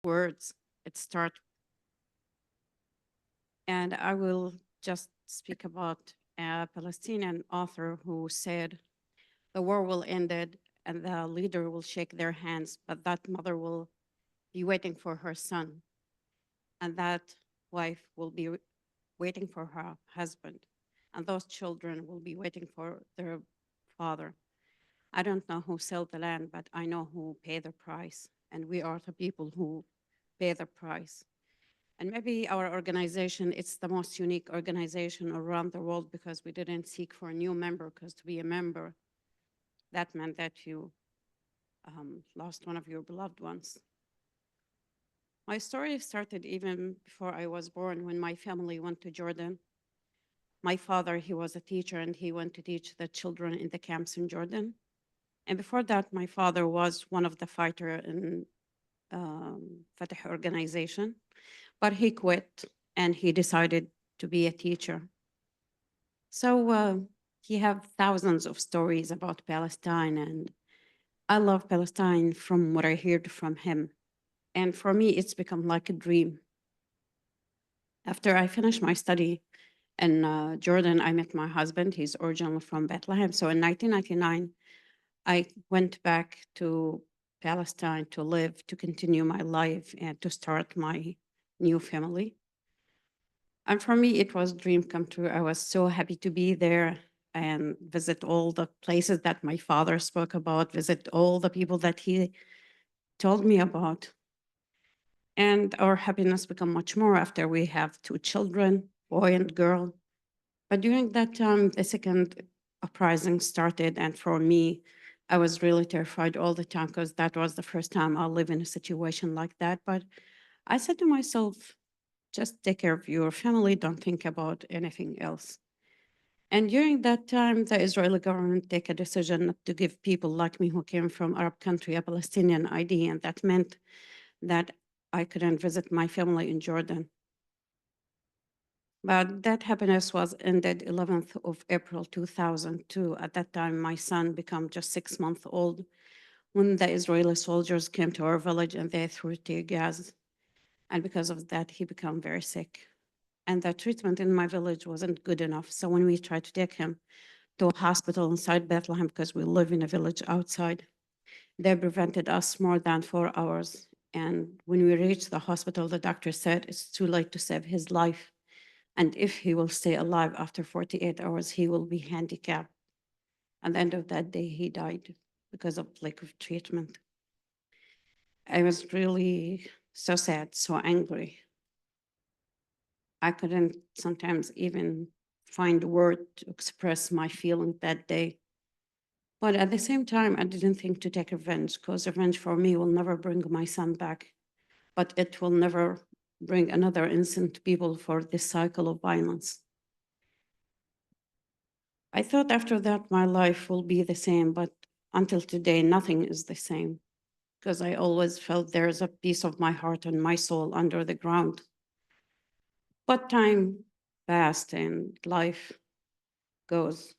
words. It starts, and I will just speak about a Palestinian author who said, the war will end and the leader will shake their hands, but that mother will be waiting for her son, and that wife will be waiting for her husband, and those children will be waiting for their father. I don't know who sell the land, but I know who pay the price, and we are the people who pay the price. And maybe our organization, it's the most unique organization around the world because we didn't seek for a new member, because to be a member, that meant that you lost one of your beloved ones. My story started even before I was born when my family went to Jordan. My father, he was a teacher and he went to teach the children in the camps in Jordan. And before that, my father was one of the fighter in Fatah organization, but he quit and he decided to be a teacher. So he have thousands of stories about Palestine, and I love Palestine from what I heard from him. And for me, it's become like a dream. After I finished my study in Jordan, I met my husband. He's originally from Bethlehem. So in 1999, I went back to Palestine to live, to continue my life, and to start my new family. And for me, it was a dream come true. I was so happy to be there and visit all the places that my father spoke about, visit all the people that he told me about. And our happiness become much more after we have two children, boy and girl. But during that time, the second uprising started. And for me, I was really terrified all the time because that was the first time I live in a situation like that. But I said to myself, just take care of your family, don't think about anything else. And during that time, the Israeli government take a decision not to give people like me who came from Arab country a Palestinian ID, and that meant that I couldn't visit my family in Jordan. But that happiness was ended 11th of April 2002. At that time, my son became just 6 months old when the Israeli soldiers came to our village and they threw tear gas. And because of that, he became very sick. And the treatment in my village wasn't good enough. So when we tried to take him to a hospital inside Bethlehem, because we live in a village outside, they prevented us more than 4 hours. And when we reached the hospital, the doctor said it's too late to save his life. And if he will stay alive after 48 hours, he will be handicapped. At the end of that day, he died because of lack of treatment. I was really so sad, so angry. I couldn't sometimes even find a word to express my feeling that day. But at the same time, I didn't think to take revenge because revenge for me will never bring my son back, but it will never bring another innocent people for this cycle of violence. I thought after that my life will be the same, but until today, nothing is the same because I always felt there's a piece of my heart and my soul under the ground. But time passed and life goes.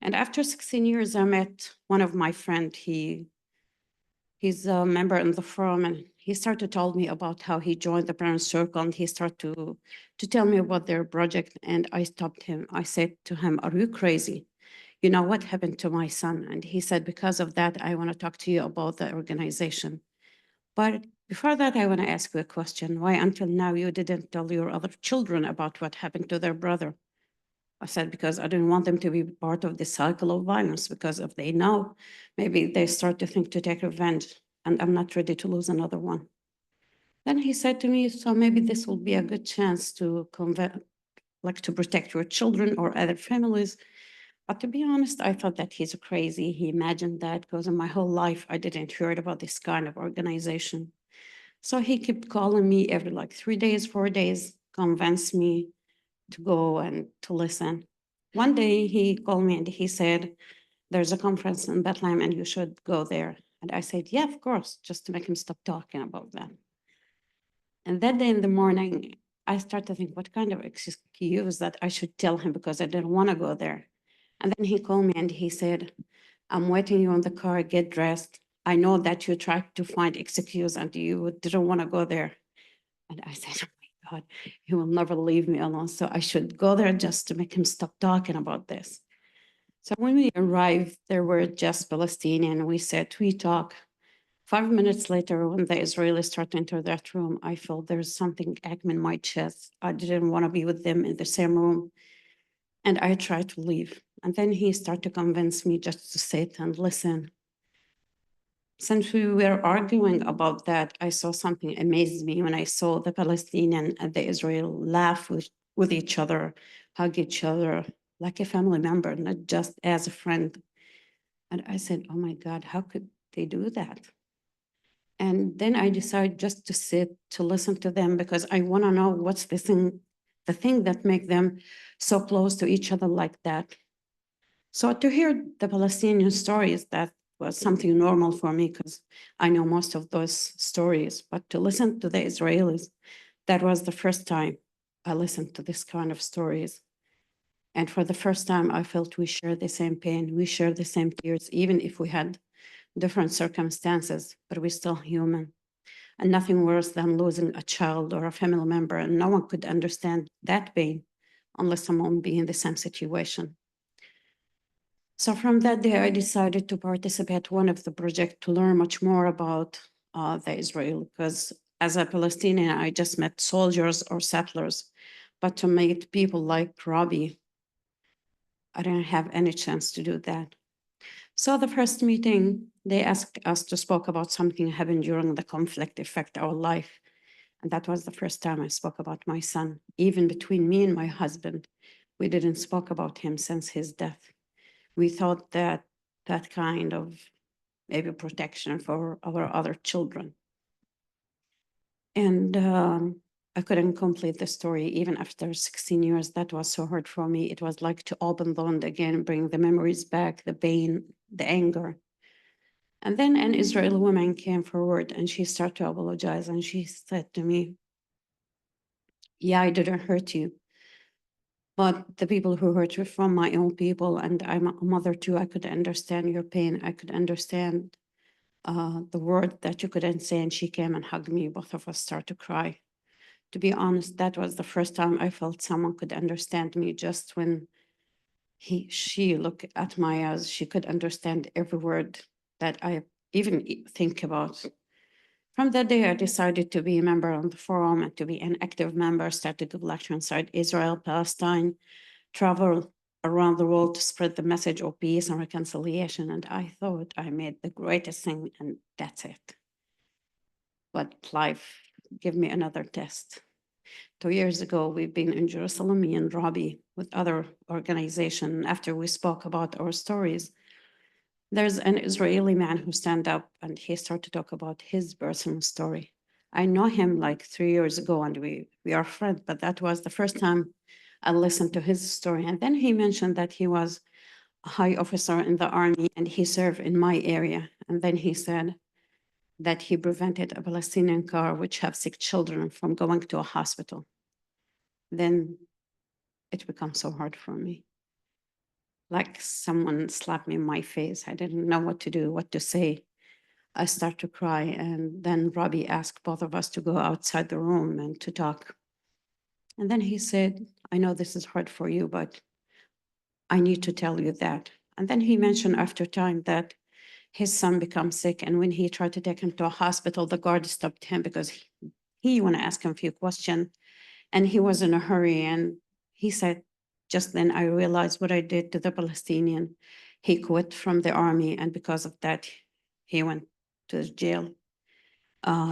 And after 16 years, I met one of my friend. He's a member in the forum, and he started to tell me about how he joined the parents circle, and he started to tell me about their project. And I stopped him. I said to him, "Are you crazy? You know what happened to my son?" And he said, "Because of that, I want to talk to you about the organization." But before that, I want to ask you a question. Why until now you didn't tell your other children about what happened to their brother? I said, because I didn't want them to be part of the cycle of violence, because if they know, maybe they start to think to take revenge, and I'm not ready to lose another one. Then he said to me, so maybe this will be a good chance to like to protect your children or other families. But to be honest, I thought that he's crazy. He imagined that because in my whole life, I didn't hear about this kind of organization. So he kept calling me every like 3 days, 4 days, convince me to go and to listen. One day he called me and he said, there's a conference in Bethlehem and you should go there. And I said, yeah, of course, just to make him stop talking about that. And that day in the morning, I started to think what kind of excuse that I should tell him because I didn't want to go there. And then he called me and he said, I'm waiting you in the car, get dressed. I know that you tried to find excuse and you didn't want to go there. And I said, oh my God, he will never leave me alone. So I should go there just to make him stop talking about this. So when we arrived, there were just Palestinian. We said, we talk. 5 minutes later, when the Israelis started to enter that room, I felt there's something aching in my chest. I didn't want to be with them in the same room. And I tried to leave. And then he started to convince me just to sit and listen. Since we were arguing about that, I saw something amazed me when I saw the Palestinian and the Israel laugh with each other, hug each other like a family member, not just as a friend. And I said, oh my God, how could they do that? And then I decided just to sit to listen to them because I want to know what's the thing that make them so close to each other like that. So to hear the Palestinian stories, that was something normal for me because I know most of those stories. But to listen to the Israelis, that was the first time I listened to this kind of stories. And for the first time, I felt we share the same pain, we share the same tears, even if we had different circumstances, but we're still human. And nothing worse than losing a child or a family member, and no one could understand that pain unless someone be in the same situation. So from that day, I decided to participate one of the project to learn much more about the Israel, because as a Palestinian, I just met soldiers or settlers, but to meet people like Robbie, I didn't have any chance to do that. So the first meeting, they asked us to spoke about something happened during the conflict affect our life. And that was the first time I spoke about my son. Even between me and my husband, we didn't spoke about him since his death. We thought that that kind of maybe protection for our other children. And I couldn't complete the story even after 16 years. That was so hard for me. It was like to open the wound again, bring the memories back, the pain, the anger. And then an Israeli woman came forward and she started to apologize. And she said to me, yeah, I didn't hurt you. But the people who hurt you from my own people, and I'm a mother too, I could understand your pain. I could understand the word that you couldn't say. And she came and hugged me. Both of us started to cry. To be honest, that was the first time I felt someone could understand me. Just when she looked at my eyes, she could understand every word that I even think about. From that day, I decided to be a member of the forum and to be an active member, started to lecture inside Israel, Palestine, travel around the world to spread the message of peace and reconciliation. And I thought I made the greatest thing, and that's it. But life gave me another test. 2 years ago, we've been in Jerusalem, me and Robbie, with other organization. After we spoke about our stories, there's an Israeli man who stand up and he started to talk about his personal story. I know him like 3 years ago and we are friends, but that was the first time I listened to his story. And then he mentioned that he was a high officer in the army and he served in my area. And then he said that he prevented a Palestinian car which have sick children from going to a hospital. Then it becomes so hard for me. Like someone slapped me in my face. I didn't know what to do, what to say. I start to cry. And then Robbie asked both of us to go outside the room and to talk. And then he said, I know this is hard for you, but I need to tell you that. And then he mentioned after time that his son becomes sick. And when he tried to take him to a hospital, the guard stopped him because he want to ask him a few questions. And he was in a hurry. And he said, just then I realized what I did to the Palestinian. He quit from the army. And because of that, he went to jail.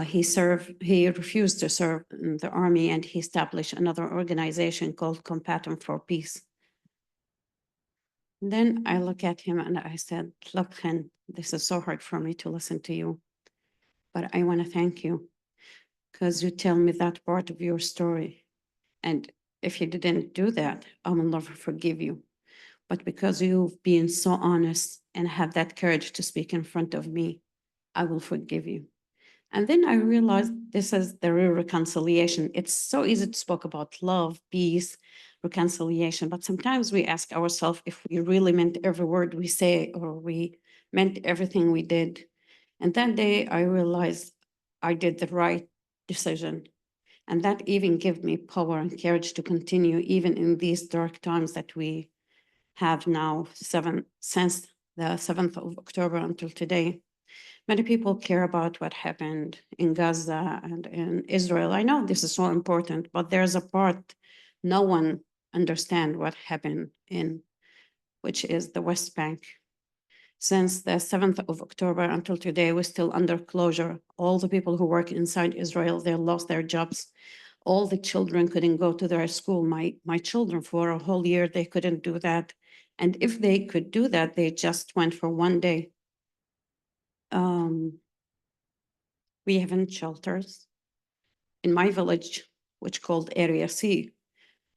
He refused to serve in the army and he established another organization called Combatant for Peace. Then I look at him and I said, look, Chen, this is so hard for me to listen to you, but I want to thank you because you tell me that part of your story. And if you didn't do that, I will never forgive you. But because you've been so honest and have that courage to speak in front of me, I will forgive you. And then I realized this is the real reconciliation. It's so easy to speak about love, peace, reconciliation, but sometimes we ask ourselves if we really meant every word we say or we meant everything we did. And that day I realized I did the right decision. And that even gave me power and courage to continue even in these dark times that we have now, since the 7th of October until today. Many people care about what happened in Gaza and in Israel. I know this is so important, but there's a part no one understand what happened in, which is the West Bank. Since the 7th of October until today, we're still under closure. All the people who work inside Israel, they lost their jobs. All the children couldn't go to their school. My children, for a whole year, they couldn't do that. And if they could do that, they just went for one day. We haven't shelters. In my village, which called Area C,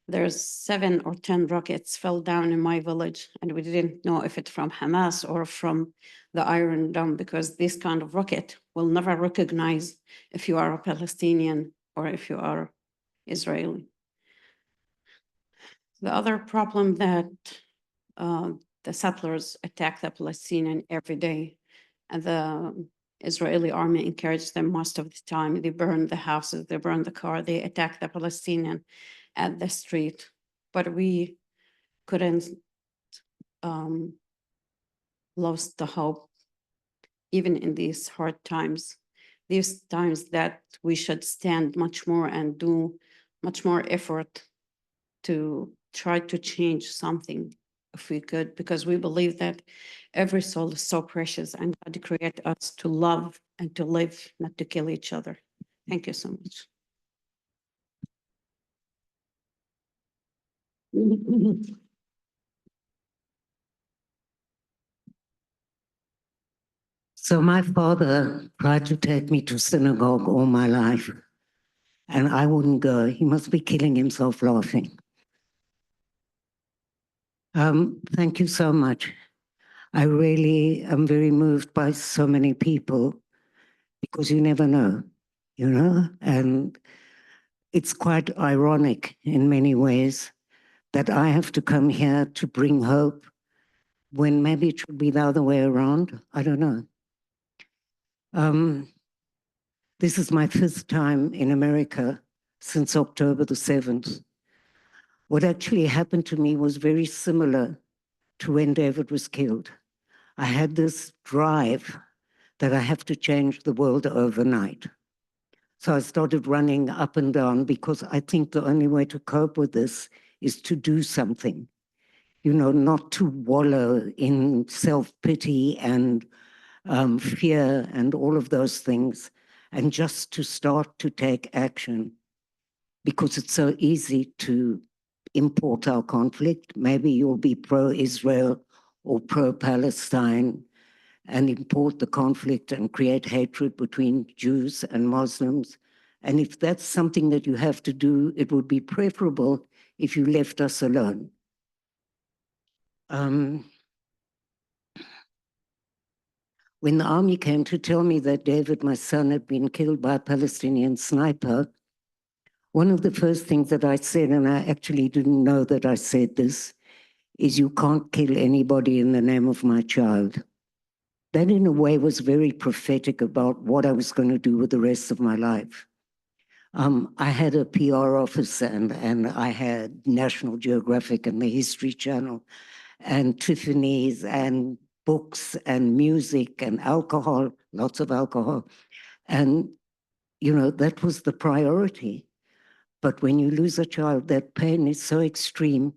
there's 7 or 10 rockets fell down in my village, and we didn't know if it's from Hamas or from the Iron Dome, because this kind of rocket will never recognize if you are a Palestinian or if you are Israeli. The other problem that the settlers attack the Palestinian every day, and the Israeli army encouraged them most of the time. They burn the houses, they burn the car, they attack the Palestinian at the street. But we couldn't lost the hope, even in these hard times. These times that we should stand much more and do much more effort to try to change something if we could, because we believe that every soul is so precious and God created us to love and to live, not to kill each other. Thank you so much. So my father tried to take me to synagogue all my life, and I wouldn't go. He must be killing himself laughing. Thank you so much. I really am very moved by so many people, because you never know, and it's quite ironic in many ways that I have to come here to bring hope when maybe it should be the other way around. I don't know. This is my 5th time in America since October the 7th. What actually happened to me was very similar to when David was killed. I had this drive that I have to change the world overnight. So I started running up and down, because I think the only way to cope with this is to do something, not to wallow in self-pity and fear and all of those things, and just to start to take action, because it's so easy to import our conflict. Maybe you'll be pro-Israel or pro-Palestine and import the conflict and create hatred between Jews and Muslims. And if that's something that you have to do, it would be preferable if you left us alone. When the army came to tell me that David, my son, had been killed by a Palestinian sniper, one of the first things that I said, and I actually didn't know that I said this, is you can't kill anybody in the name of my child. That in a way was very prophetic about what I was going to do with the rest of my life. I had a PR office, and I had National Geographic and the History Channel and Tiffany's and books and music and alcohol, lots of alcohol. And, that was the priority. But when you lose a child, that pain is so extreme,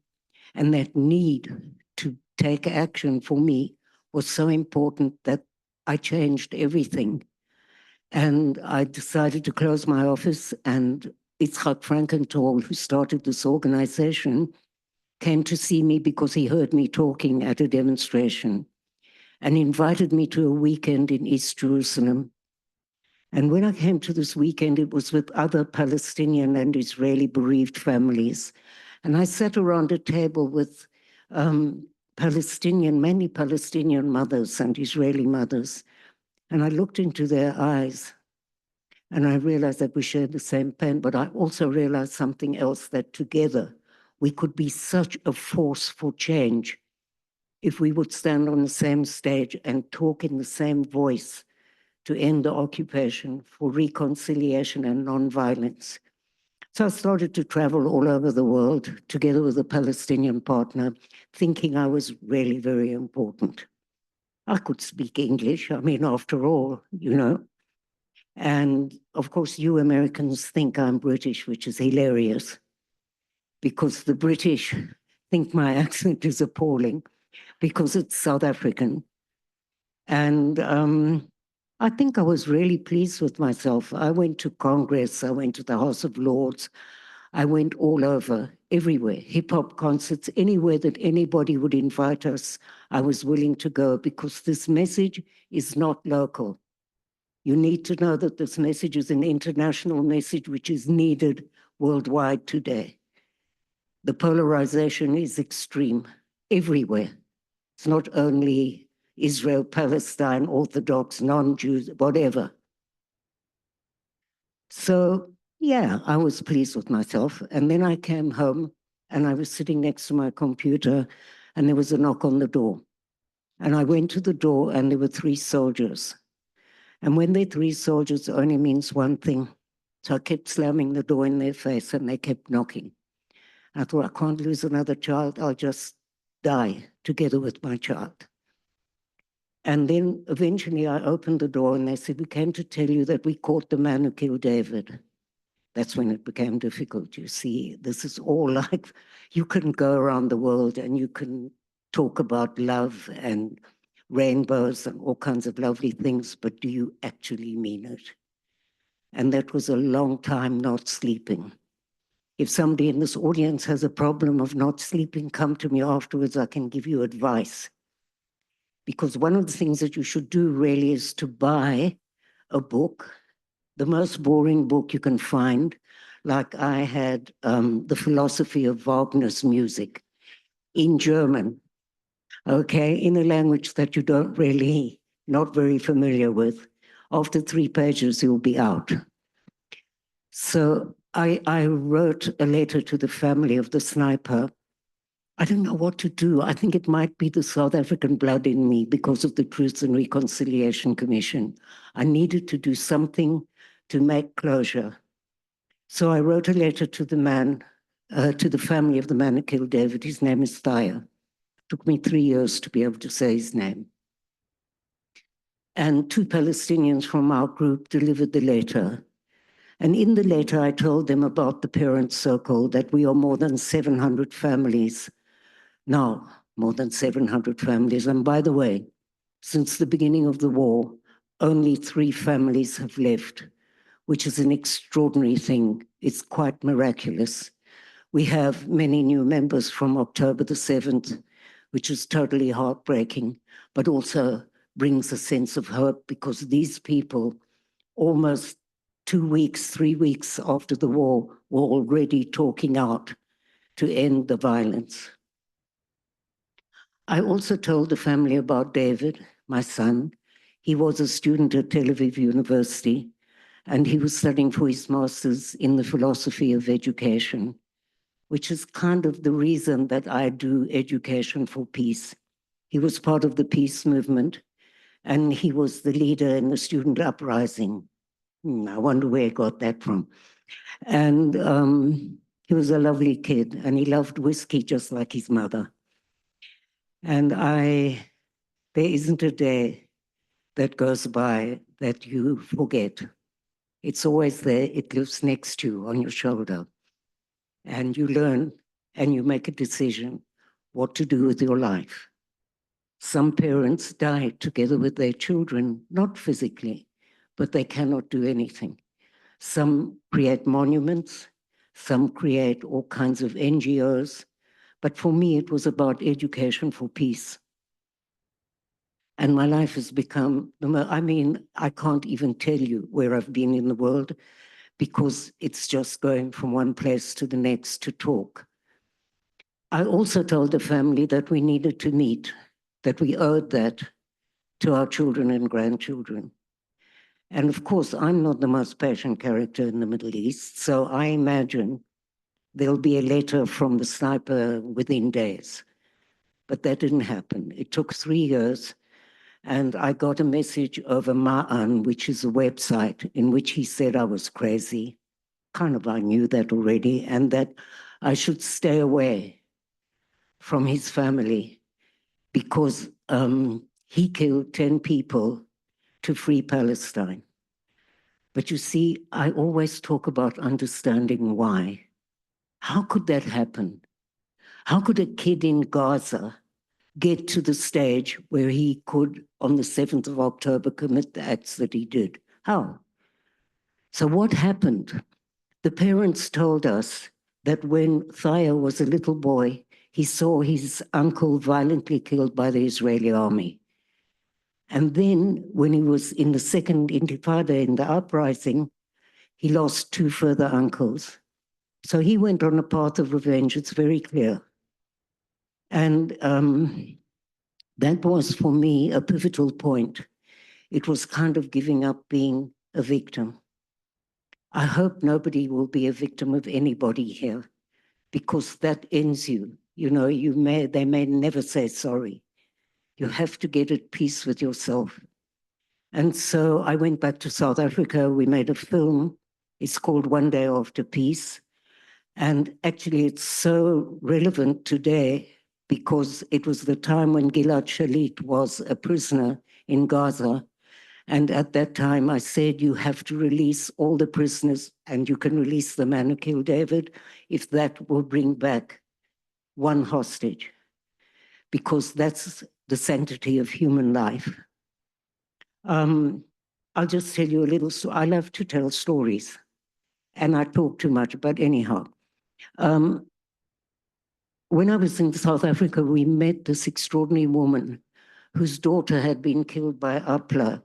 and that need to take action for me was so important that I changed everything. And I decided to close my office, and Itzhak Frankenthal, who started this organization, came to see me because he heard me talking at a demonstration and invited me to a weekend in East Jerusalem. And when I came to this weekend, it was with other Palestinian and Israeli bereaved families. And I sat around a table with many Palestinian mothers and Israeli mothers. And I looked into their eyes, and I realized that we shared the same pain, but I also realized something else, that together we could be such a force for change if we would stand on the same stage and talk in the same voice to end the occupation, for reconciliation and non-violence. So I started to travel all over the world together with a Palestinian partner, thinking I was really very important. I could speak English, I mean, after all, you know. And of course, you Americans think I'm British, which is hilarious, because the British think my accent is appalling because it's South African. And I think I was really pleased with myself. I went to Congress, I went to the House of Lords, I went all over, everywhere, hip-hop concerts, anywhere that anybody would invite us, I was willing to go, because this message is not local. You need to know that this message is an international message which is needed worldwide today. The polarization is extreme everywhere. It's not only Israel, Palestine, Orthodox, non-Jews, whatever. So, yeah, I was pleased with myself. And then I came home and I was sitting next to my computer and there was a knock on the door. And I went to the door and there were 3 soldiers. And when they're 3 soldiers, it only means one thing. So I kept slamming the door in their face and they kept knocking. I thought, I can't lose another child. I'll just die together with my child. And then eventually I opened the door and they said, we came to tell you that we caught the man who killed David. That's when it became difficult. You see, this is all like, you can go around the world and you can talk about love and rainbows and all kinds of lovely things, but do you actually mean it? And that was a long time not sleeping. If somebody in this audience has a problem of not sleeping, come to me afterwards, I can give you advice. Because one of the things that you should do really is to buy a book, the most boring book you can find. Like I had The Philosophy of Wagner's Music in German, okay, in a language that you don't really, not very familiar with. After 3 pages, you'll be out. So I wrote a letter to the family of the sniper. I don't know what to do. I think it might be the South African blood in me because of the Truth and Reconciliation Commission. I needed to do something to make closure. So I wrote a letter to the man, to the family of the man who killed David. His name is Thaya. It took me 3 years to be able to say his name. And 2 Palestinians from our group delivered the letter. And in the letter, I told them about the parent circle, that we are more than 700 families. Now, more than 700 families. And by the way, since the beginning of the war, only 3 families have left, which is an extraordinary thing. It's quite miraculous. We have many new members from October the 7th, which is totally heartbreaking, but also brings a sense of hope, because these people, almost 2 weeks, 3 weeks after the war, were already talking out to end the violence. I also told the family about David, my son. He was a student at Tel Aviv University, and he was studying for his master's in the philosophy of education, which is kind of the reason that I do education for peace. He was part of the peace movement, and he was the leader in the student uprising. I wonder where he got that from. And he was a lovely kid, and he loved whiskey just like his mother. And there isn't a day that goes by that you forget. It's always there. It lives next to you on your shoulder. And you learn and you make a decision what to do with your life. Some parents die together with their children, not physically, but they cannot do anything. Some create monuments, some create all kinds of NGOs, but for me, it was about education for peace. And my life has become, I can't even tell you where I've been in the world, because it's just going from one place to the next to talk. I also told the family that we needed to meet, that we owed that to our children and grandchildren. And of course, I'm not the most patient character in the Middle East, so I imagine there'll be a letter from the sniper within days. But that didn't happen. It took 3 years. And I got a message over Ma'an, which is a website, in which he said I was crazy. Kind of, I knew that already, and that I should stay away from his family because he killed 10 people to free Palestine. But you see, I always talk about understanding why. How could that happen? How could a kid in Gaza get to the stage where he could, on the 7th of October, commit the acts that he did? How? So what happened? The parents told us that when Thaya was a little boy, he saw his uncle violently killed by the Israeli army. And then when he was in the second intifada, in the uprising, he lost 2 further uncles. So he went on a path of revenge, it's very clear. And that was, for me, a pivotal point. It was kind of giving up being a victim. I hope nobody will be a victim of anybody here, because that ends you. You know, they may never say sorry. You have to get at peace with yourself. And so I went back to South Africa. We made a film. It's called One Day After Peace. And actually, it's so relevant today because it was the time when Gilad Shalit was a prisoner in Gaza. And at that time, I said, you have to release all the prisoners, and you can release the man who killed David if that will bring back one hostage, because that's the sanctity of human life. I'll just tell you a little story. I love to tell stories, and I talk too much, but anyhow. When I was in South Africa, we met this extraordinary woman whose daughter had been killed by APLA,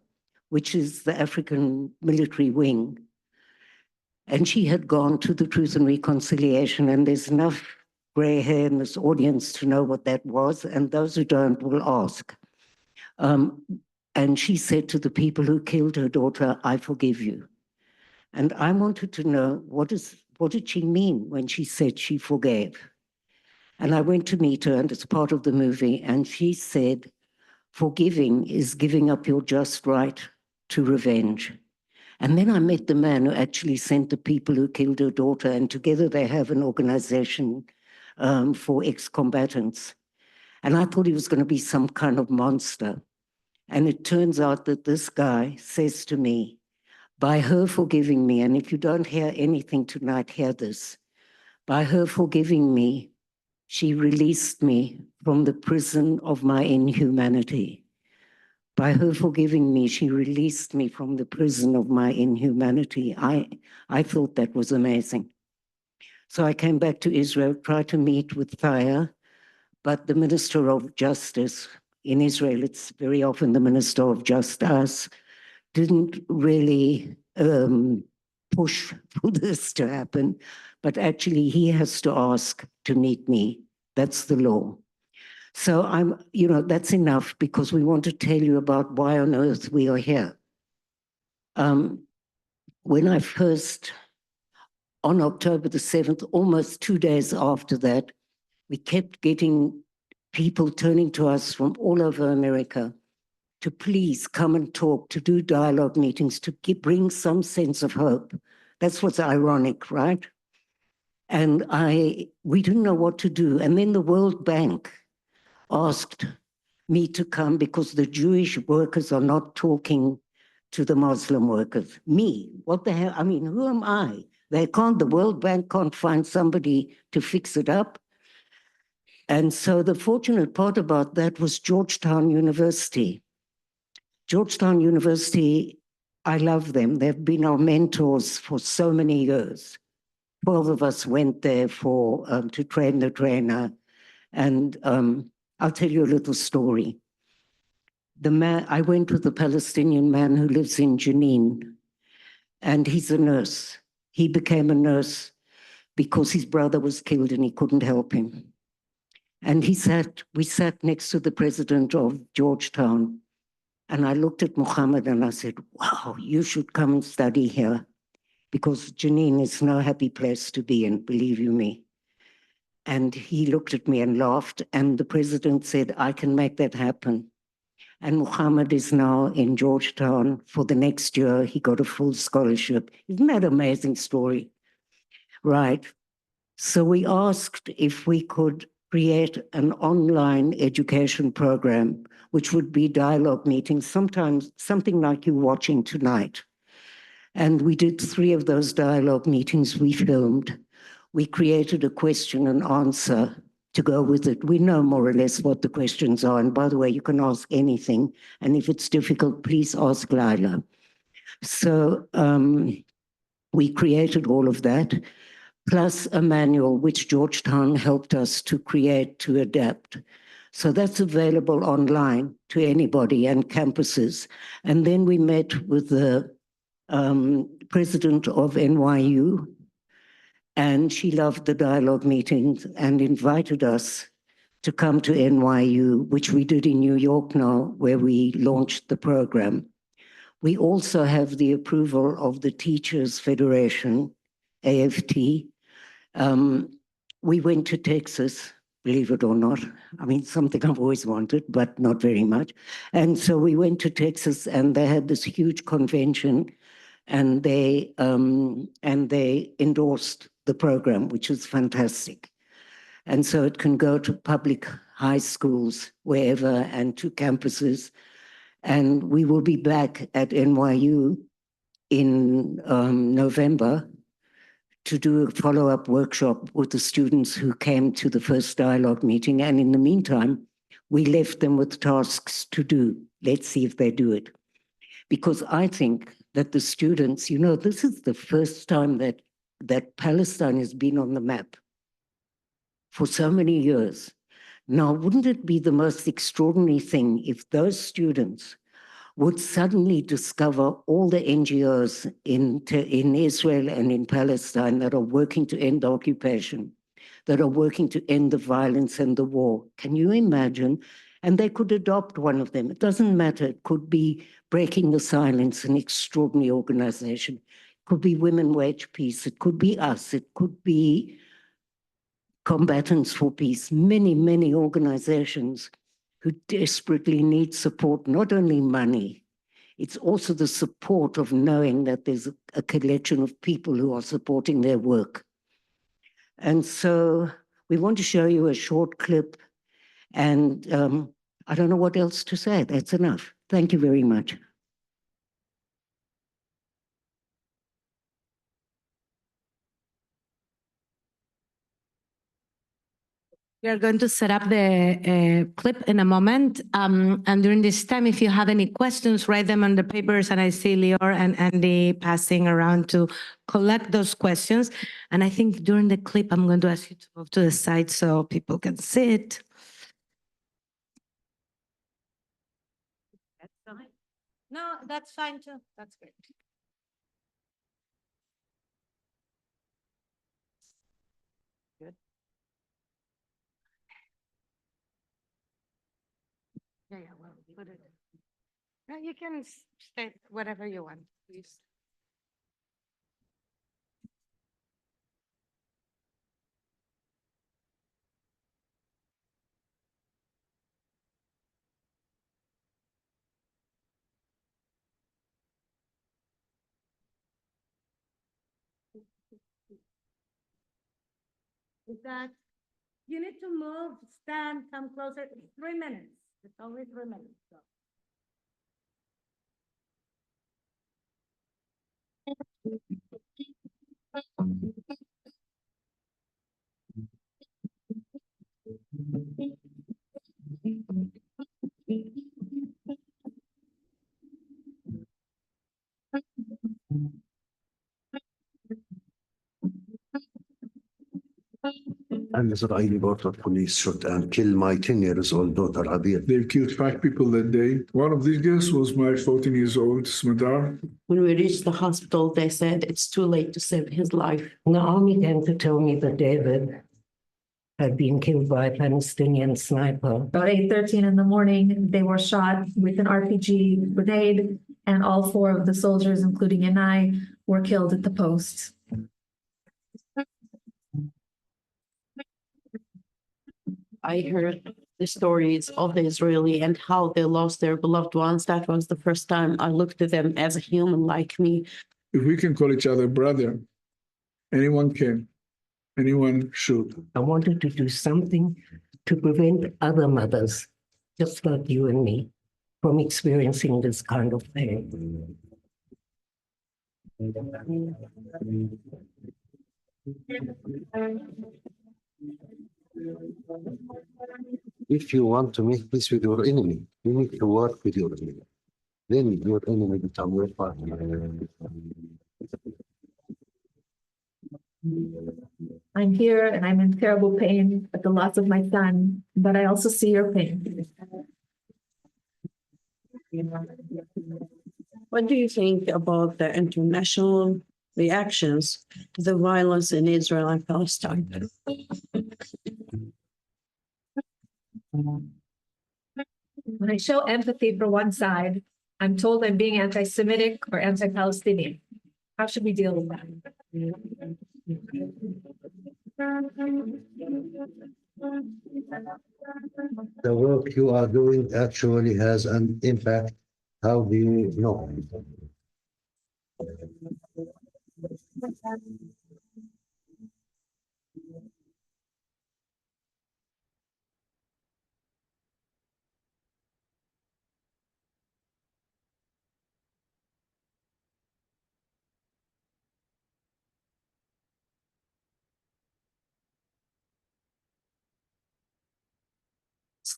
which is the African military wing. And she had gone to the Truth and Reconciliation, and there's enough gray hair in this audience to know what that was, and those who don't will ask. And she said to the people who killed her daughter, I forgive you. And I wanted to know, what did she mean when she said she forgave? And I went to meet her, and it's part of the movie, and she said, forgiving is giving up your just right to revenge. And then I met the man who actually sent the people who killed her daughter, and together they have an organization for ex-combatants. And I thought he was going to be some kind of monster. And it turns out that this guy says to me, by her forgiving me, and if you don't hear anything tonight, hear this. By her forgiving me, she released me from the prison of my inhumanity. By her forgiving me, she released me from the prison of my inhumanity. I thought that was amazing. So I came back to Israel, tried to meet with Thaya, but the Minister of Justice in Israel, it's very often the Minister of Justice, didn't really push for this to happen, but actually he has to ask to meet me. That's the law. So that's enough, because we want to tell you about why on earth we are here. When I first, on October the 7th, almost 2 days after that, we kept getting people turning to us from all over America to please come and talk, to do dialogue meetings, to bring some sense of hope. That's what's ironic, right? And we didn't know what to do. And then the World Bank asked me to come because the Jewish workers are not talking to the Muslim workers. Me, what the hell? I mean, who am I? The World Bank can't find somebody to fix it up. And so the fortunate part about that was Georgetown University. Georgetown University, I love them. They've been our mentors for so many years. 12 of us went there to train the trainer. And I'll tell you a little story. I went with a Palestinian man who lives in Jenin, and he's a nurse. He became a nurse because his brother was killed and he couldn't help him. And we sat next to the president of Georgetown, and I looked at Muhammad and I said, wow, you should come and study here, because Jenin is no happy place to be in, believe you me. And he looked at me and laughed, and the president said, I can make that happen. And Muhammad is now in Georgetown for the next year. He got a full scholarship. Isn't that an amazing story? Right. So we asked if we could create an online education program, which would be dialogue meetings, sometimes something like you're watching tonight. And we did 3 of those dialogue meetings we filmed. We created a question and answer to go with it. We know more or less what the questions are. And by the way, you can ask anything. And if it's difficult, please ask Lila. So we created all of that, plus a manual which Georgetown helped us to create, to adapt. So that's available online to anybody and campuses. And then we met with the president of NYU, and she loved the dialogue meetings and invited us to come to NYU, which we did in New York now, where we launched the program. We also have the approval of the Teachers Federation, AFT. We went to Texas, believe it or not. I mean, something I've always wanted, but not very much. And so we went to Texas, and they had this huge convention, and they endorsed the program, which is fantastic. And so it can go to public high schools, wherever, and to campuses. And we will be back at NYU in November to do a follow-up workshop with the students who came to the first dialogue meeting. And in the meantime, we left them with tasks to do. Let's see if they do it. Because I think that the students, you know, this is the first time that Palestine has been on the map for so many years. Now, wouldn't it be the most extraordinary thing if those students would suddenly discover all the NGOs in Israel and in Palestine that are working to end occupation, that are working to end the violence and the war? Can you imagine? And they could adopt one of them. It doesn't matter. It could be Breaking the Silence, an extraordinary organization. It could be Women Wage Peace. It could be us. It could be Combatants for Peace. Many, many organizations who desperately need support, not only money, it's also the support of knowing that there's a collection of people who are supporting their work. And so we want to show you a short clip, and I don't know what else to say. That's enough. Thank you very much. We are going to set up the clip in a moment. And during this time, if you have any questions, write them on the papers. And I see Lior and Andy passing around to collect those questions. And I think during the clip, I'm going to ask you to move to the side so people can sit. That's fine. No, that's fine too. That's great. Yeah, well, put it. No, you can stay whatever you want, please. Is that, you need to move, stand, come closer, 3 minutes. It's only 3 minutes. So. An Israeli border police shot and killed my 10 years old daughter, Abir. They killed 5 people that day. One of these girls was my 14 years old, Smadar. When we reached the hospital, they said it's too late to save his life. Naomi came to tell me that David had been killed by a Palestinian sniper. About 8:13 in the morning, they were shot with an RPG grenade, and all 4 of the soldiers, including Yanai, were killed at the post. I heard the stories of the Israeli and how they lost their beloved ones. That was the first time I looked at them as a human like me. If we can call each other brother, anyone can. Anyone should. I wanted to do something to prevent other mothers, just like you and me, from experiencing this kind of pain. If you want to make peace with your enemy, you need to work with your enemy. Then your enemy become your partner. I'm here and I'm in terrible pain at the loss of my son, but I also see your pain. What do you think about the international reactions to the violence in Israel and Palestine? When I show empathy for one side, I'm told I'm being anti-Semitic or anti-Palestinian. How should we deal with that? The work you are doing actually has an impact. How do you know?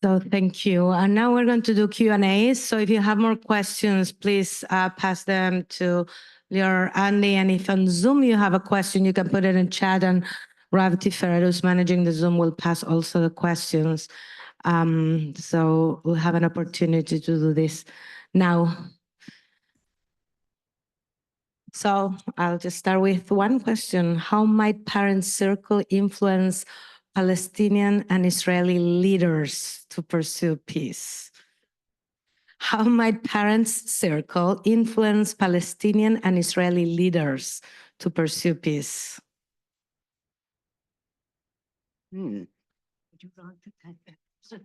So thank you. And now we're going to do Q&As. So if you have more questions, please pass them to Lior, Andy. And if on Zoom you have a question, you can put it in chat and Rav Tiferet, who's managing the Zoom, will pass also the questions. So we'll have an opportunity to do this now. So I'll just start with one question. How might Parents Circle influence Palestinian and Israeli leaders to pursue peace? How might Parents Circle influence Palestinian and Israeli leaders to pursue peace? Would you like to take that?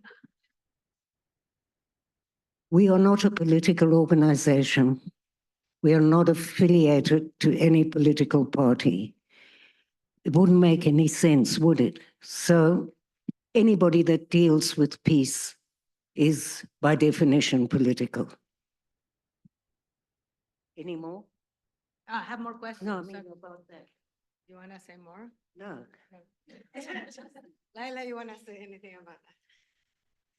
We are not a political organization. We are not affiliated to any political party. It wouldn't make any sense, would it? So anybody that deals with peace is by definition political. Any more? I have more questions. No, I mean about that. You want to say more? No. Laila, you want to say anything about that?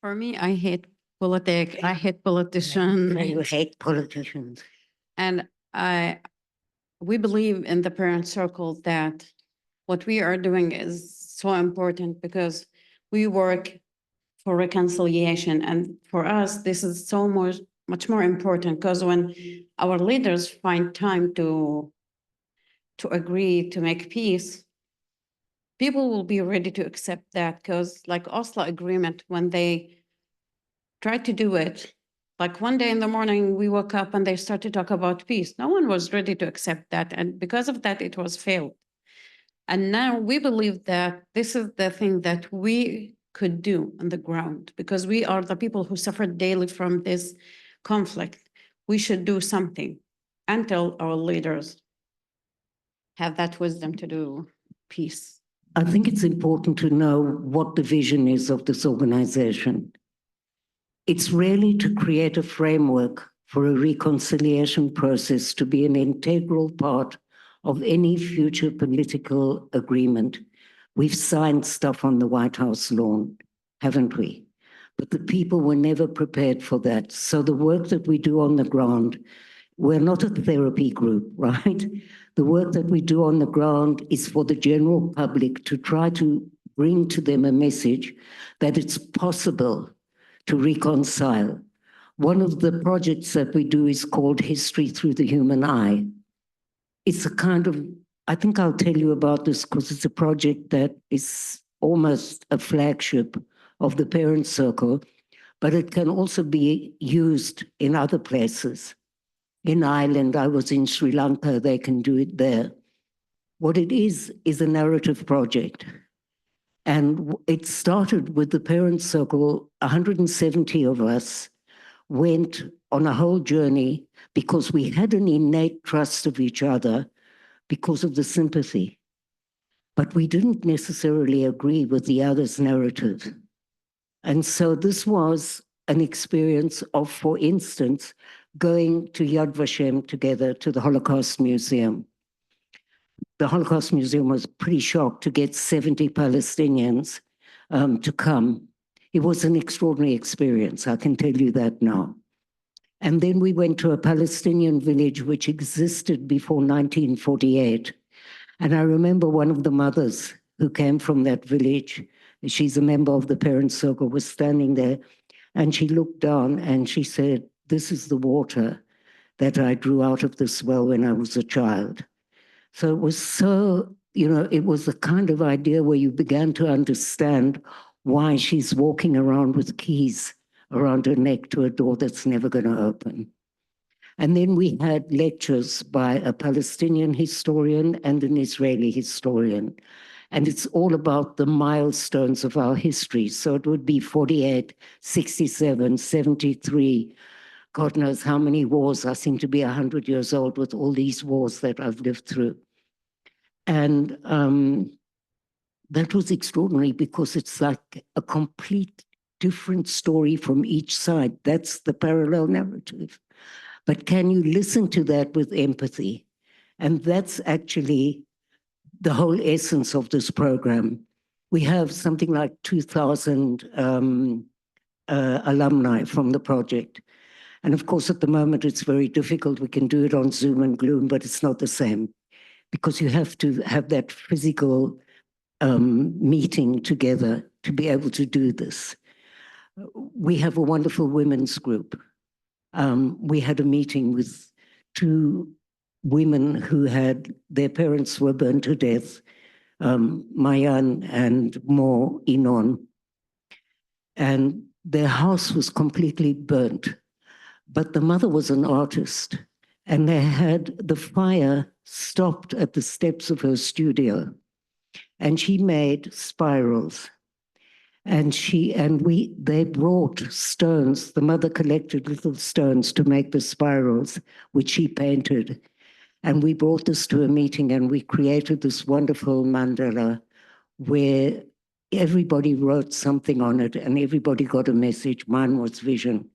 For me, I hate politics. I hate politicians. You hate politicians. And we believe in the Parent Circle that what we are doing is so important because we work for reconciliation. And for us, this is so much more important because when our leaders find time to agree to make peace, people will be ready to accept that because like Oslo Agreement, when they tried to do it, like one day in the morning, we woke up and they started to talk about peace. No one was ready to accept that. And because of that, it was failed. And now we believe that this is the thing that we could do on the ground because we are the people who suffer daily from this conflict. We should do something until our leaders have that wisdom to do peace. I think it's important to know what the vision is of this organization. It's really to create a framework for a reconciliation process to be an integral part of any future political agreement. We've signed stuff on the White House lawn, haven't we? But the people were never prepared for that. So the work that we do on the ground, we're not a therapy group, right? The work that we do on the ground is for the general public to try to bring to them a message that it's possible to reconcile. One of the projects that we do is called History Through the Human Eye. It's a kind of, I think I'll tell you about this because it's a project that is almost a flagship of the Parent Circle, but it can also be used in other places. In Ireland, I was in Sri Lanka, they can do it there. What it is a narrative project. And it started with the parent circle. 170 of us went on a whole journey because we had an innate trust of each other because of the sympathy. But we didn't necessarily agree with the other's narrative. And so this was an experience of, for instance, going to Yad Vashem together to the Holocaust Museum. The Holocaust Museum was pretty shocked to get 70 Palestinians to come. It was an extraordinary experience, I can tell you that now. And then we went to a Palestinian village which existed before 1948. And I remember one of the mothers who came from that village, she's a member of the parent circle, was standing there, and she looked down and she said, "This is the water that I drew out of this well when I was a child." So it was so, it was the kind of idea where you began to understand why she's walking around with keys around her neck to a door that's never going to open. And then we had lectures by a Palestinian historian and an Israeli historian. And it's all about the milestones of our history. So it would be 48, 67, 73, God knows how many wars. I seem to be 100 years old with all these wars that I've lived through. And that was extraordinary because it's like a complete different story from each side. That's the parallel narrative. But can you listen to that with empathy? And that's actually the whole essence of this program. We have something like 2,000 alumni from the project. And of course, at the moment, it's very difficult. We can do it on Zoom and Gloom, but it's not the same because you have to have that physical meeting together to be able to do this. We have a wonderful women's group. We had a meeting with 2 women who had, their parents were burned to death, Mayan and Mo Inon. And their house was completely burnt. But the mother was an artist, and they had the fire stopped at the steps of her studio. And she made spirals. And they brought stones. The mother collected little stones to make the spirals, which she painted. And we brought this to a meeting and we created this wonderful mandala where everybody wrote something on it and everybody got a message. Mine was vision.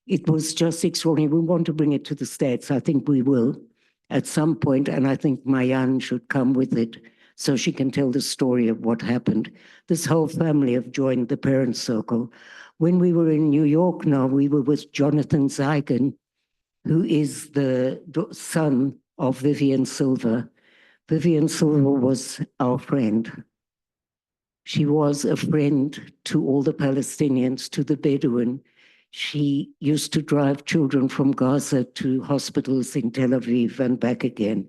It was just extraordinary. We want to bring it to the States. I think we will at some point, and I think Mayan should come with it so she can tell the story of what happened. This whole family have joined the parent circle. When we were in New York now, we were with Jonathan Zeigen, who is the son of Vivian Silver. Vivian Silver was our friend. She was a friend to all the Palestinians, to the Bedouin. She used to drive children from Gaza to hospitals in Tel Aviv and back again.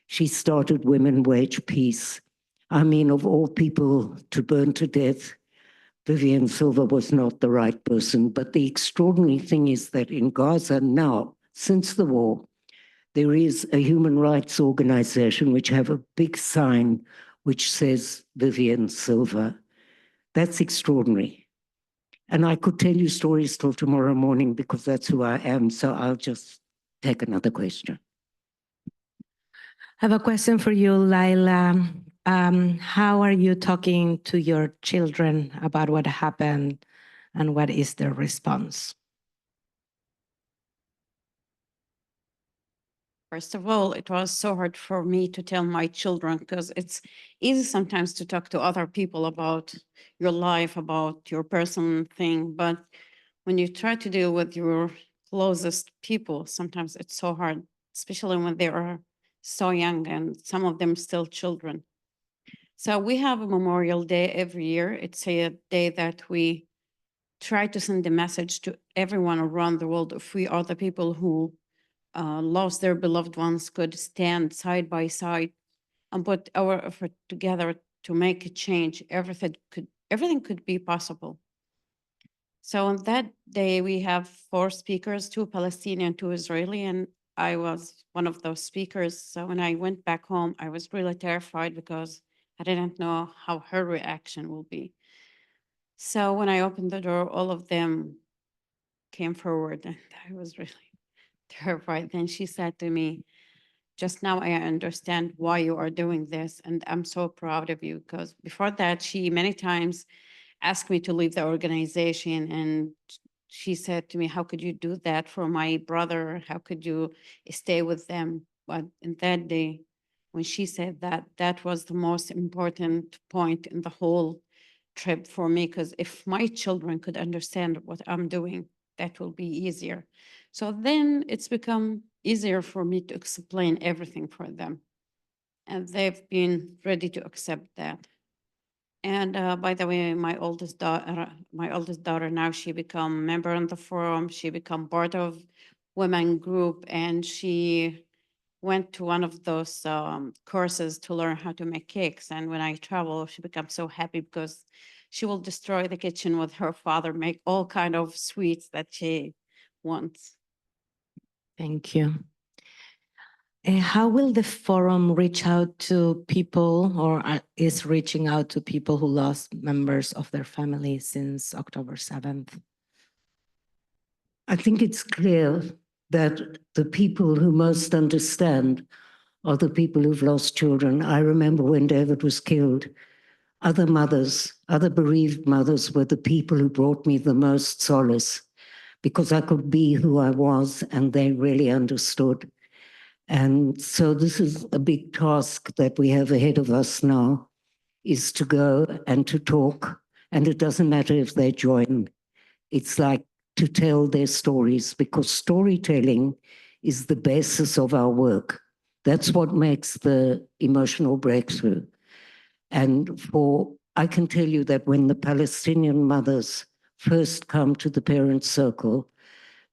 She started Women Wage Peace. I mean, of all people to burn to death, Vivian Silver was not the right person. But the extraordinary thing is that in Gaza now, since the war, there is a human rights organization which have a big sign which says Vivian Silver. That's extraordinary. And I could tell you stories till tomorrow morning because that's who I am. So I'll just take another question. I have a question for you, Laila. How are you talking to your children about what happened and what is their response? First of all, it was so hard for me to tell my children because it's easy sometimes to talk to other people about your life, about your personal thing. But when you try to deal with your closest people, sometimes it's so hard, especially when they are so young and some of them still children. So we have a Memorial Day every year. It's a day that we try to send a message to everyone around the world. If we are the people who lost their beloved ones, could stand side by side and put our effort together to make a change, everything could be possible. So on that day, we have 4 speakers, 2 Palestinian, 2 Israeli, and I was one of those speakers. So when I went back home, I was really terrified because I didn't know how her reaction will be. So when I opened the door, all of them came forward and I was really terrified. Then she said to me, just now I understand why you are doing this. And I'm so proud of you. Because before that, she many times asked me to leave the organization. And she said to me, how could you do that for my brother? How could you stay with them? But in that day, when she said that, that was the most important point in the whole trip for me. Because if my children could understand what I'm doing, that will be easier. So then it's become easier for me to explain everything for them. And they've been ready to accept that. And by the way, my oldest daughter now, she become member on the forum. She become part of women group, and she went to one of those courses to learn how to make cakes. And when I travel, she becomes so happy because she will destroy the kitchen with her father, make all kind of sweets that she wants. Thank you. How will the forum reach out to people or is reaching out to people who lost members of their family since October 7th? I think it's clear that the people who most understand are the people who've lost children. I remember when David was killed, other mothers, other bereaved mothers were the people who brought me the most solace because I could be who I was and they really understood. And so this is a big task that we have ahead of us now, is to go and to talk. And it doesn't matter if they join. It's like to tell their stories, because storytelling is the basis of our work. That's what makes the emotional breakthrough. And I can tell you that when the Palestinian mothers first come to the parent circle,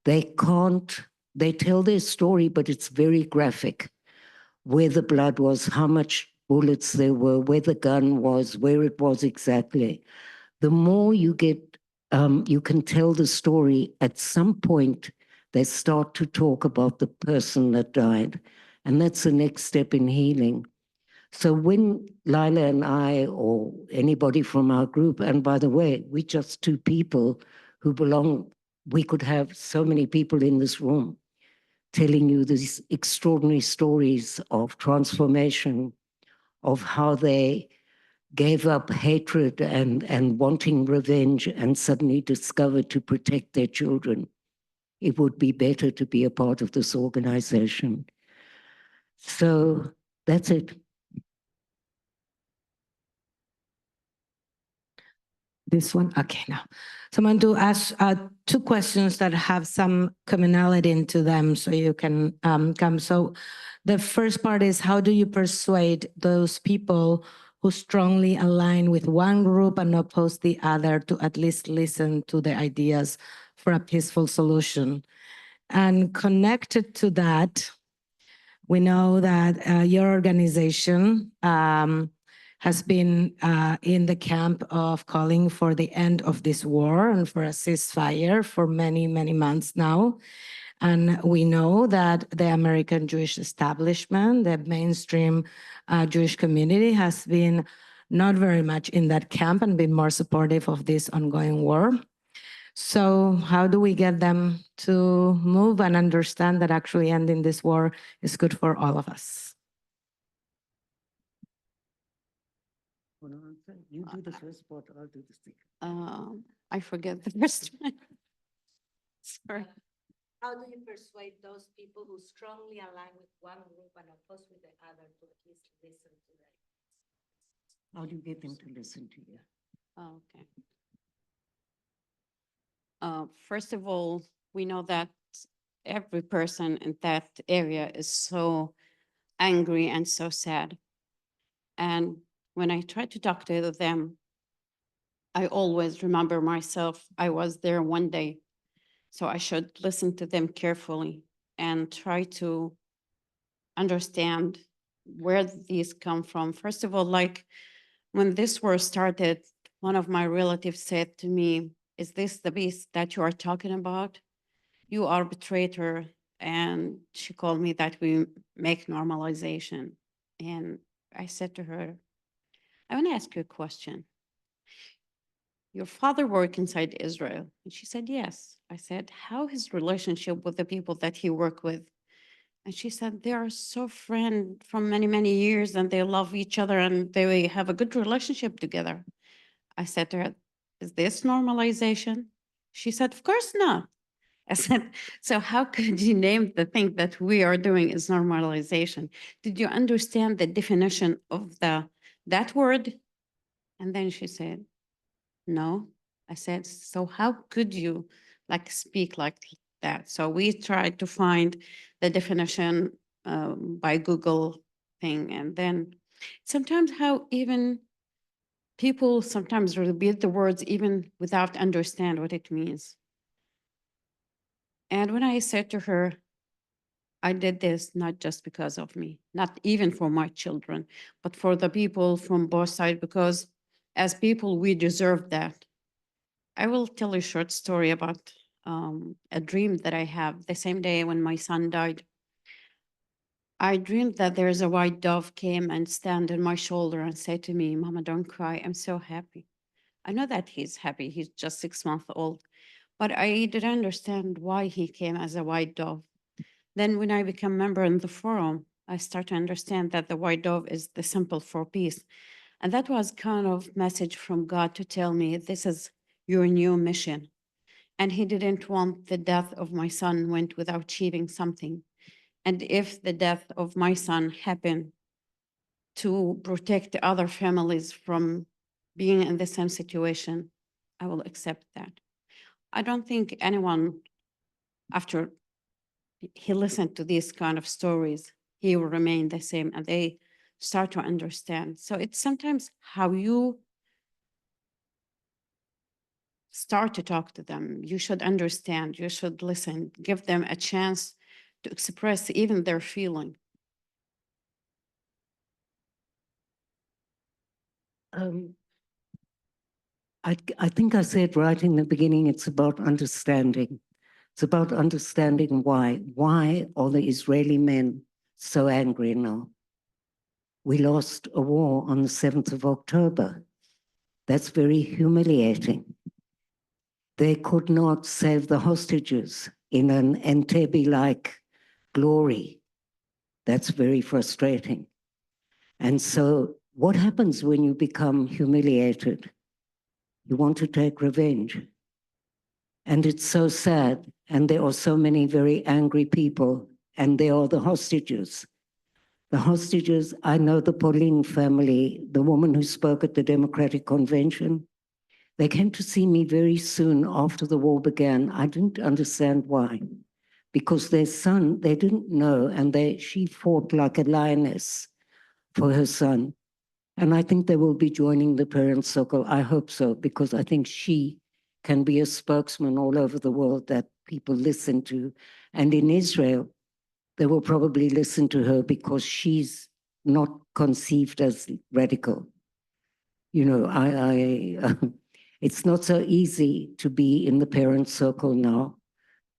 they tell their story, but it's very graphic. Where the blood was, how much bullets there were, where the gun was, where it was exactly. The more you get, you can tell the story, at some point, they start to talk about the person that died. And that's the next step in healing. So when Lila and I, or anybody from our group, and by the way, we're just two people who belong, we could have so many people in this room telling you these extraordinary stories of transformation, of how they gave up hatred and wanting revenge and suddenly discovered to protect their children, it would be better to be a part of this organization. So that's it. This one? Okay, now. Someone to ask two questions that have some commonality into them so you can come. So the first part is, how do you persuade those people who strongly align with one group and oppose the other to at least listen to the ideas for a peaceful solution? And connected to that, we know that your organization has been in the camp of calling for the end of this war and for a ceasefire for many, many months now. And we know that the American Jewish establishment, the mainstream Jewish community, has been not very much in that camp and been more supportive of this ongoing war. So how do we get them to move and understand that actually ending this war is good for all of us? You do the first part, I'll do the second. I forget the first one. Sorry. How do you persuade those people who strongly align with one group and oppose with the other to at least listen to them? How do you get them to listen to you? Oh, okay. First of all, we know that every person in that area is so angry and so sad. And when I try to talk to them, I always remember myself, I was there one day. So I should listen to them carefully and try to understand where these come from. First of all, like when this war started, one of my relatives said to me, is this the beast that you are talking about? You are arbitrator. And she called me that we make normalization. And I said to her, I want to ask you a question. Your father worked inside Israel. And she said, yes. I said, how his relationship with the people that he worked with? And she said, they are so friend from many, many years and they love each other and they have a good relationship together. I said to her, is this normalization? She said, of course not. I said, so how could you name the thing that we are doing is normalization? Did you understand the definition of that word? And then she said, no. I said, so how could you speak like that? So we tried to find the definition by Google thing. And then sometimes how even people sometimes repeat the words even without understand what it means. And when I said to her, I did this not just because of me, not even for my children, but for the people from both sides, because as people, we deserve that. I will tell you a short story about a dream that I have the same day when my son died. I dreamed that there's a white dove came and stand on my shoulder and say to me, Mama, don't cry. I'm so happy. I know that he's happy. He's just 6 months old, but I didn't understand why he came as a white dove. Then when I become member in the forum, I start to understand that the white dove is the symbol for peace. And that was kind of message from God to tell me this is your new mission. And he didn't want the death of my son went without achieving something. And if the death of my son happened to protect the other families from being in the same situation, I will accept that. I don't think anyone, after he listened to these kind of stories, he will remain the same and they start to understand. So it's sometimes how you start to talk to them. You should understand, you should listen, give them a chance to express even their feeling. I think I said right in the beginning, it's about understanding. It's about understanding why. Why are the Israeli men so angry now? We lost a war on the 7th of October. That's very humiliating. They could not save the hostages in an Entebbe-like glory. That's very frustrating. And so what happens when you become humiliated? You want to take revenge. And it's so sad. And there are so many very angry people, and they are the hostages. The hostages, I know the Pauline family, the woman who spoke at the Democratic Convention. They came to see me very soon after the war began. I didn't understand why. Because their son, they didn't know, and she fought like a lioness for her son. And I think they will be joining the Parents Circle. I hope so, because I think she can be a spokesman all over the world that people listen to. And in Israel, they will probably listen to her because she's not conceived as radical. You know, it's not so easy to be in the Parents Circle now.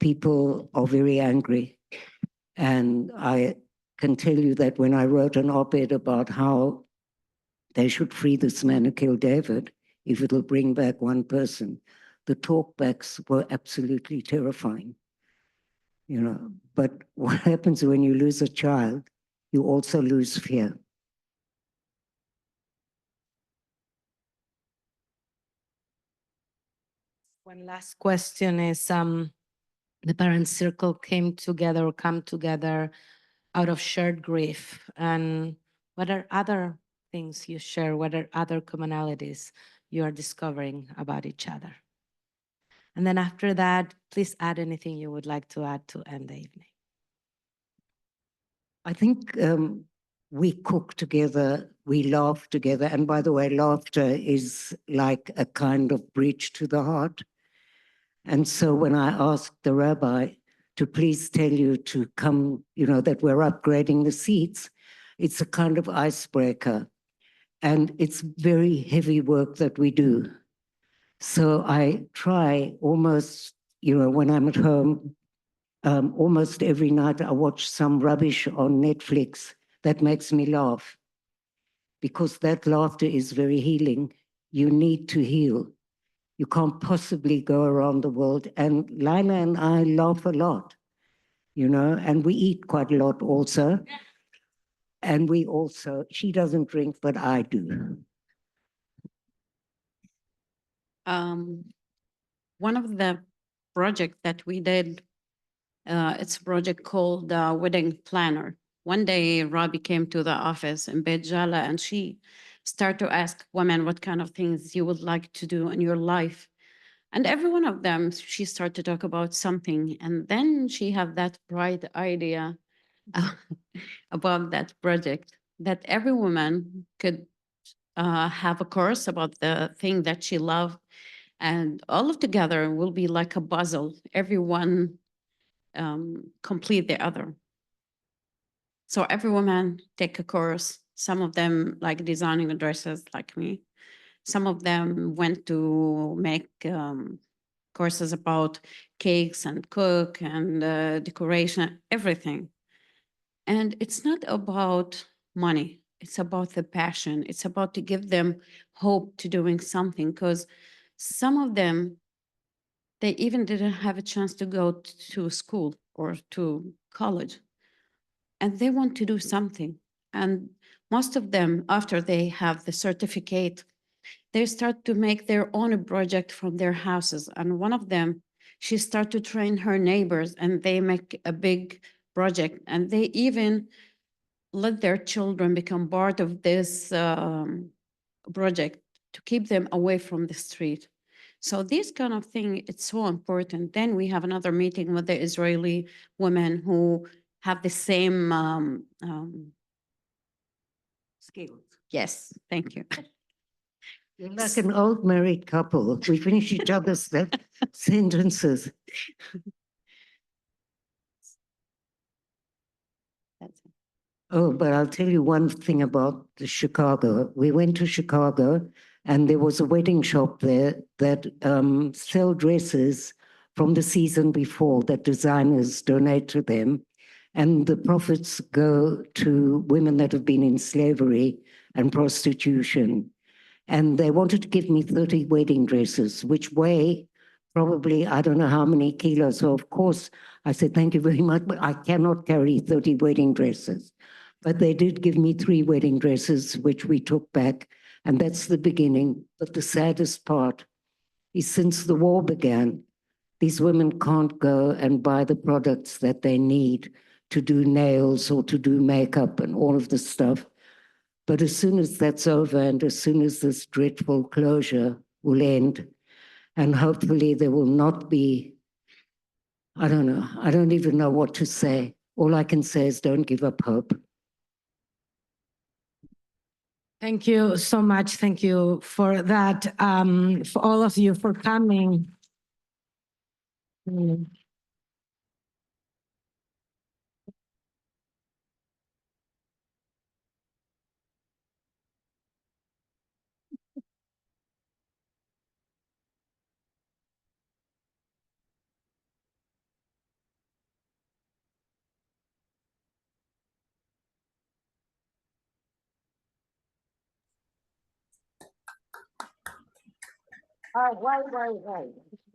People are very angry. And I can tell you that when I wrote an op-ed about how they should free this man who killed David, if it'll bring back one person, the talkbacks were absolutely terrifying. You know, but what happens when you lose a child? You also lose fear. One last question is, the Parents Circle come together out of shared grief. And what are other things you share? What are other commonalities you are discovering about each other? And then after that, please add anything you would like to add to end the evening. I think we cook together, we laugh together. And by the way, laughter is like a kind of bridge to the heart. And so when I asked the rabbi to please tell you to come, you know, that we're upgrading the seats, it's a kind of icebreaker. And it's very heavy work that we do. So I try almost, you know, when I'm at home, almost every night I watch some rubbish on Netflix that makes me laugh. because that laughter is very healing. You need to heal. You can't possibly go around the world. And Lila and I laugh a lot, you know, and we eat quite a lot also. And we also, she doesn't drink, but I do. One of the projects that we did, it's a project called Wedding Planner. One day, Robbie came to the office in Beit Jala, and she started to ask women what kind of things you would like to do in your life. And every one of them, she started to talk about something. And then she had that bright idea about that project, that every woman could have a course about the thing that she loved. And all of together will be like a puzzle. Everyone complete the other. So every woman take a course. Some of them like designing dresses like me. Some of them went to make courses about cakes and cook and decoration, everything. And it's not about money. It's about the passion. It's about to give them hope to doing something, because some of them, they even didn't have a chance to go to school or to college. And they want to do something. And most of them, after they have the certificate, they start to make their own project from their houses. And one of them, she started to train her neighbors, and they make a big project. And they even let their children become part of this project to keep them away from the street. So this kind of thing, it's so important. Then we have another meeting with the Israeli women who have the same, Skills. yes, thank you. You're like an old married couple. We finish each other's sentences. That's it. Oh, but I'll tell you one thing about Chicago. We went to Chicago, and there was a wedding shop there that sell dresses from the season before that designers donate to them. And the profits go to women that have been in slavery and prostitution. And they wanted to give me 30 wedding dresses, which weigh probably, I don't know how many kilos. So of course, I said, thank you very much, but I cannot carry 30 wedding dresses. But they did give me 3 wedding dresses, which we took back. And that's the beginning. But the saddest part is since the war began, these women can't go and buy the products that they need to do nails or to do makeup and all of this stuff. But as soon as that's over, and as soon as this dreadful closure will end, and hopefully there will not be, I don't know, I don't even know what to say. All I can say is don't give up hope. Thank you so much. Thank you for that, for all of you for coming.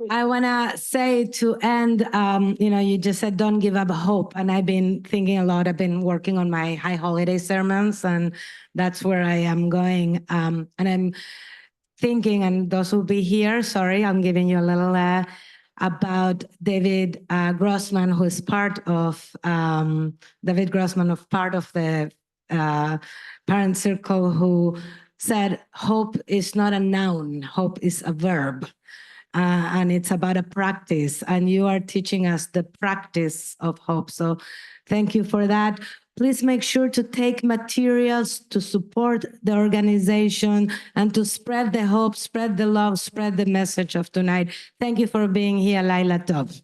I want to say to end, you just said, don't give up hope. And I've been thinking a lot. I've been working on my high holiday sermons, and that's where I am going. And I'm thinking, and those who will be here, sorry, I'm giving you a little about David Grossman, who is part of, David Grossman, of part of the Parent Circle, who said, hope is not a noun, hope is a verb. And it's about a practice, and you are teaching us the practice of hope. So thank you for that. Please make sure to take materials to support the organization and to spread the hope, spread the love, spread the message of tonight. Thank you for being here, Laila Tov.